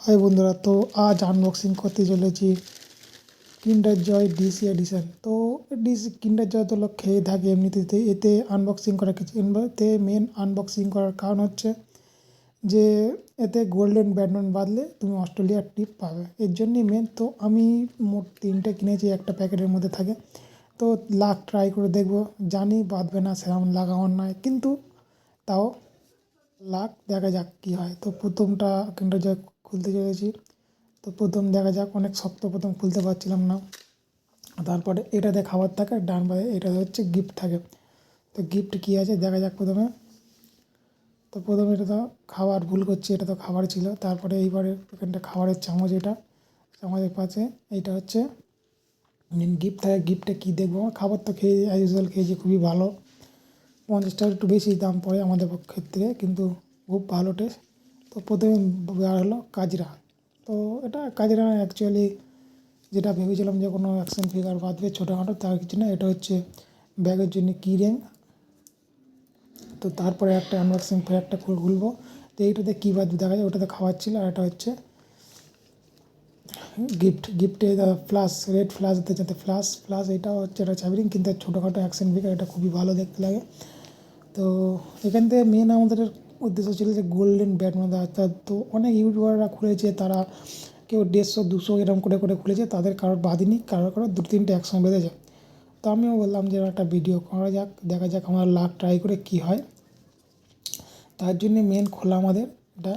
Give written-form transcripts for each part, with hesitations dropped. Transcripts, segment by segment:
High বন্ধুরা, তো আজ আনবক্সিং করতে চলেছি কিন্ডার জয় ডিসি এডিশন। তো ডিসি কিন্ডার জয় তো লোক খেয়ে থাকে এমনিতে, এতে আনবক্সিং করা কিছু এতে মেন আনবক্সিং করার কারণ হচ্ছে যে এতে গোল্ডেন ব্যাটম্যান বাদলে তুমি অস্ট্রেলিয়ার টিপ পাবে, এর জন্যই মেন। তো আমি মোট 3টে কিনেছি, একটা প্যাকেটের মধ্যে থাকে। তো লাক ট্রাই করে দেখবো, জানি বাঁধবে না, সেরকম লাক আমার নয়, কিন্তু তাও লাক দেখা যাক কী হয়। তো প্রথমটা কিন্ডার জয় খুলতে চলেছি। তো প্রথম দেখা যাক, অনেক শক্ত, প্রথম খুলতে পারছিলাম না। তারপরে এটাতে খাবার থাকে, ডান পাশে এটাতে হচ্ছে গিফট থাকে। তো গিফট কী আছে দেখা যাক প্রথমে। তো প্রথমে এটা তো খাবার, ভুল করছি, এটা তো খাবার ছিল। তারপরে এইবারে এখানটা খাবারের চামচ, এটা চামচের পাশে এইটা হচ্ছে মেন গিফট থাকে। গিফটে কী দেখবো, খাবার তো খেয়ে অ্যাজ ইউজুয়াল খেয়েছি, খুবই ভালো। 50 টাকা একটু বেশি দাম পড়ে আমাদের ক্ষেত্রে, কিন্তু খুব ভালো টেস্ট। তো প্রথমে বের হলো কাজরা। তো এটা কাজরা অ্যাকচুয়ালি যেটা ভেবেছিলাম যে কোনো অ্যাকশন ফিগার বাঁধবে ছোটোখাটো, তার কিছু না, এটা হচ্ছে ব্যাগের জন্য কি রিং। তো তারপরে একটা আনবক্সিং ফের একটা খুলবো। তো এইটাতে কী বাঁধবে দেখা যায়, ওটাতে খাওয়ার ছিল। আর এটা হচ্ছে গিফটে ফ্লাশ, রেড ফ্লাশ দিতে যাতে ফ্লাশ এটাও হচ্ছে একটা চাবি রিং, কিন্তু ছোটোখাটো অ্যাকশন ফিগার, এটা খুবই ভালো দেখতে লাগে। তো এখান থেকে মেন আমাদের উদ্দেশ্য ছিল যে গোল্ডেন ব্যাটম্যান, অর্থাৎ তো অনেক ইউটিউবাররা খুলেছে, তারা কেউ 150-200 এরকম করে করে খুলেছে, তাদের কারোর বাঁধেনি, কারোর 2-3টে একসঙ্গে বেঁধেছে। তো আমিও বললাম যে একটা ভিডিও করা যাক, দেখা যাক আমার লাক ট্রাই করে কী হয়। তার জন্যে মেন খোলা আমাদের এটা।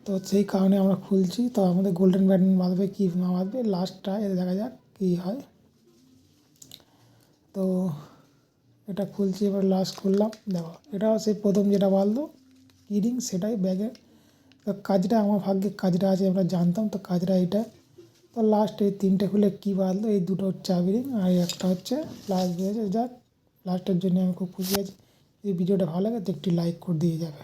তো সেই কারণে আমরা খুলছি। তো আমাদের গোল্ডেন ব্যাটম্যান বাঁধবে কি না বাঁধবে, লাস্টটা এতে দেখা যাক কী হয়। তো এটা খুলছি, এবার লাস্ট খুললাম, দেখো এটাও সেই প্রথম যেটা বাঁধলো কি রিং, সেটাই ব্যাগে। তো কাজটা আমার ভাগ্যে কাজটা আছে, আমরা জানতাম। তো কাজটা এটা। তো লাস্ট এই 3টে খুলে কী বাঁধলো, এই দুটো চাবি রিং আর একটা হচ্ছে লাস্ট বেরিয়েছে। যাক, লাস্টের জন্য আমি খুব খুশি আছি। এই ভিডিওটা ভালো লাগে তো একটি লাইক করে দিয়ে যাবে।